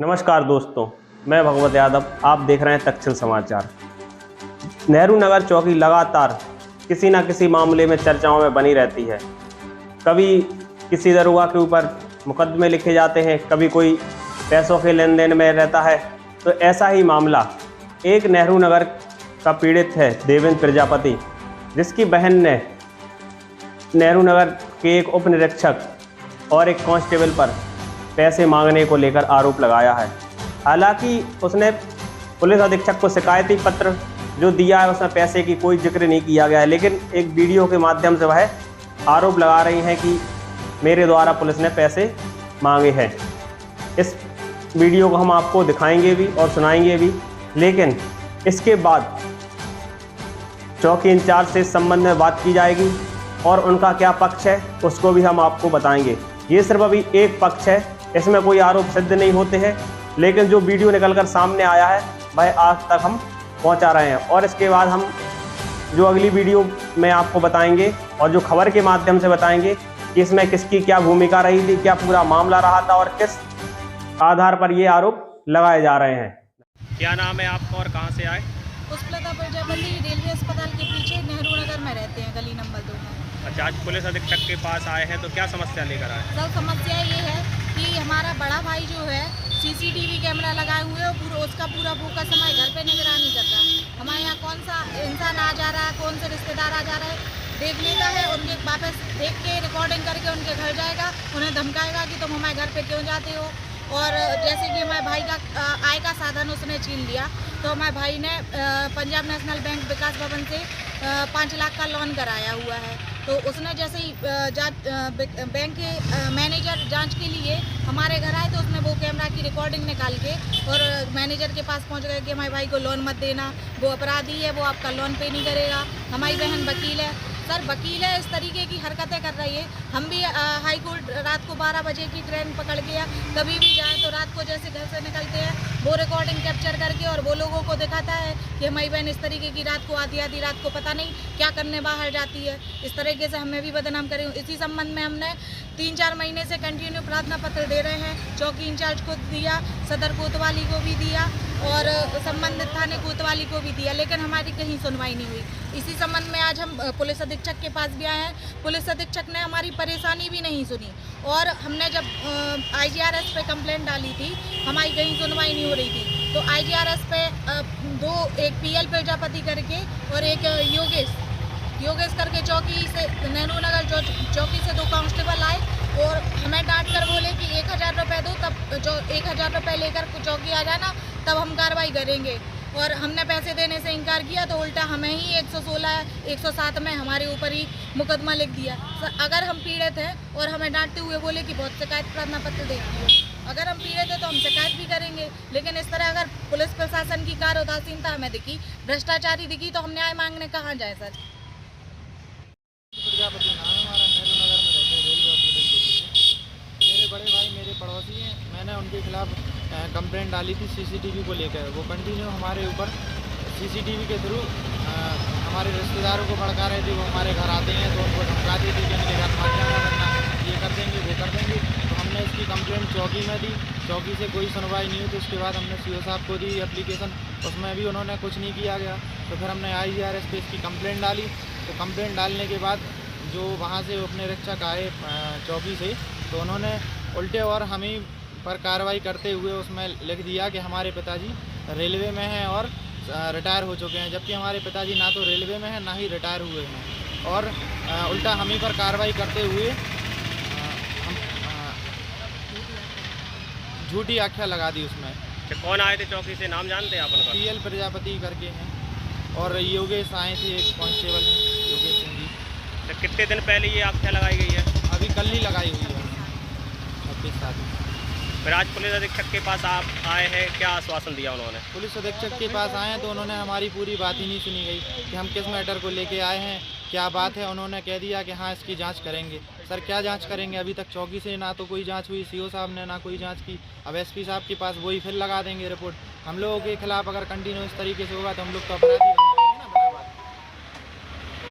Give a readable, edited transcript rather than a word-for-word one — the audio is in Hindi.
नमस्कार दोस्तों, मैं भगवत यादव। आप देख रहे हैं तक्षशिल समाचार। नेहरू नगर चौकी लगातार किसी न किसी मामले में चर्चाओं में बनी रहती है। कभी किसी दरोगा के ऊपर मुकदमे लिखे जाते हैं, कभी कोई पैसों के लेन देन में रहता है। तो ऐसा ही मामला एक नेहरू नगर का पीड़ित है, देवेंद्र प्रजापति, जिसकी बहन ने नेहरू नगर के एक उप निरीक्षक और एक कांस्टेबल पर पैसे मांगने को लेकर आरोप लगाया है। हालांकि उसने पुलिस अधीक्षक को शिकायती पत्र जो दिया है उसमें पैसे की कोई जिक्र नहीं किया गया है, लेकिन एक वीडियो के माध्यम से वह आरोप लगा रही हैं कि मेरे द्वारा पुलिस ने पैसे मांगे हैं। इस वीडियो को हम आपको दिखाएंगे भी और सुनाएंगे भी, लेकिन इसके बाद चौकी इंचार्ज से इस संबंध में बात की जाएगी और उनका क्या पक्ष है उसको भी हम आपको बताएंगे। ये सिर्फ अभी एक पक्ष है, इसमें कोई आरोप सिद्ध नहीं होते हैं, लेकिन जो वीडियो निकलकर सामने आया है वह आज तक हम पहुंचा रहे हैं और इसके बाद हम जो अगली वीडियो में आपको बताएंगे और जो खबर के माध्यम से बताएंगे कि इसमें किसकी क्या भूमिका रही थी, क्या पूरा मामला रहा था और किस आधार पर ये आरोप लगाए जा रहे हैं। क्या नाम है आपका और कहाँ से आए? पुष्पलता प्रजापति रेलवे अस्पताल के पीछे नेहरू नगर में रहते हैं, गली नंबर 2 में। अच्छा, आज पुलिस अधीक्षक के पास आए हैं, तो क्या समस्या लेकर आए? सब समस्या ये है कि हमारा बड़ा भाई जो है सीसीटीवी कैमरा लगाए हुए और उसका पूरा फोकस हमारे घर पे निगरानी कर रहा है। हमारे यहाँ कौन सा इंसान आ जा रहा है, कौन से रिश्तेदार आ जा रहे हैं देखने का है। उनके वापस देख के रिकॉर्डिंग करके उनके घर जाएगा, उन्हें धमकाएगा कि तुम हमारे घर पे क्यों जाते हो। और जैसे कि हमारे भाई का आय का साधन उसने छीन लिया, तो हमारे भाई ने पंजाब नेशनल बैंक विकास भवन से 5 लाख का लोन कराया हुआ है। तो उसने जैसे ही बैंक के मैनेजर जांच के लिए हमारे घर आए, तो उसने वो कैमरा की रिकॉर्डिंग निकाल के और मैनेजर के पास पहुंच गए कि हमारे भाई को लोन मत देना, वो अपराधी है, वो आपका लोन पे नहीं करेगा। हमारी बहन वकील है, सर वकील है, इस तरीके की हरकतें कर रही है। हम भी हाई कोर्ट रात को 12 बजे की ट्रेन पकड़ के या कभी भी जाएँ तो रात को जैसे घर से निकलते हैं वो रिकॉर्डिंग कैप्चर करके और वो लोगों को दिखाता है कि हमारी बहन इस तरीके की रात को आधी रात को पता नहीं क्या करने बाहर जाती है। इस तरीके से हमें भी बदनाम करें। इसी संबंध में हमने 3-4 महीने से कंटिन्यू प्रार्थना पत्र दे रहे हैं। चौकी इंचार्ज को दिया, सदर कोतवाली को भी दिया और संबंधित थाने कोतवाली को भी दिया, लेकिन हमारी कहीं सुनवाई नहीं हुई। इसी संबंध में आज हम पुलिस अधीक्षक के पास भी आए हैं। पुलिस अधीक्षक ने हमारी परेशानी भी नहीं सुनी और हमने जब IGRS पे कंप्लेंट डाली थी, हमारी कहीं सुनवाई नहीं हो रही थी। तो IGRS पे एक PL प्रजापति करके और एक योगेश करके चौकी से नेहरू नगर चौकी से 2 कांस्टेबल आए और हमें डांट कर बोले कि 1000 रुपये दो, तब जो 1000 रुपये लेकर चौकी आ जाना तब हम कार्रवाई करेंगे। और हमने पैसे देने से इनकार किया तो उल्टा हमें ही 116 107 में हमारे ऊपर ही मुकदमा लिख दिया। अगर हम पीड़ित हैं और हमें डांटते हुए बोले कि बहुत शिकायत प्रार्थना पत्र देंगे, अगर हम पीड़ित हैं तो हम शिकायत भी करेंगे, लेकिन इस तरह अगर पुलिस प्रशासन की कार्य उदासीनता हमें दिखी, भ्रष्टाचारी दिखी, तो हम न्याय मांगने कहाँ जाए? सर प्रजापति नाम है हमारा, नेहरू नगर में रहते हैं, रेलवे हॉस्पिटल के पीछे। मेरे बड़े भाई मेरे पड़ोसी हैं, मैंने उनके खिलाफ कंप्लेंट डाली थी सीसीटीवी को लेकर। वो कंटिन्यू हमारे ऊपर सीसीटीवी के थ्रू हमारे रिश्तेदारों को भड़का रहे थे। वो हमारे घर आते हैं तो उनको धमकाते थे कि उनके घर मत जाना, वरना ये कर देंगे वो कर देंगे। तो हमने इसकी कंप्लेंट चौकी में दी, चौकी से कोई सुनवाई नहीं हुई। तो उसके बाद हमने CO साहब को दी एप्लीकेशन, उसमें भी उन्होंने कुछ नहीं किया गया। तो फिर हमने IGRS पे इसकी कंप्लेंट डाली। तो कंप्लेंट डालने के बाद जो वहाँ से अपने रक्षक आए चौकी से, तो उन्होंने उल्टे और हम ही पर कार्रवाई करते हुए उसमें लिख दिया कि हमारे पिताजी रेलवे में हैं और रिटायर हो चुके हैं, जबकि हमारे पिताजी ना तो रेलवे में हैं ना ही रिटायर हुए हैं। और उल्टा हम ही पर कार्रवाई करते हुए हम झूठी आख्या लगा दी उसमें। कौन आए थे चौकी से, नाम जानते हैं आप उनका? PL प्रजापति करके हैं और योगेश आए थे, एक कांस्टेबल हैं योगेश सिंह जी। तो कितने दिन पहले ये आख्या लगाई गई है? अभी कल ही लगाई हुई है, 26 तारीख। फिर आज पुलिस अधीक्षक के पास आप आए हैं, क्या आश्वासन दिया उन्होंने? पुलिस अधीक्षक के पास आए हैं तो उन्होंने हमारी पूरी बात ही नहीं सुनी गई कि हम किस मैटर को लेके आए हैं, क्या बात है। उन्होंने कह दिया कि हाँ इसकी जांच करेंगे। सर क्या जांच करेंगे? अभी तक चौकी से ना तो कोई जांच हुई, CO साहब ने ना कोई जांच की। अब SP साहब के पास वही फिर लगा देंगे रिपोर्ट। हम लोगों के खिलाफ अगर कंटिन्यू इस तरीके से होगा तो हम लोग तो अपराधी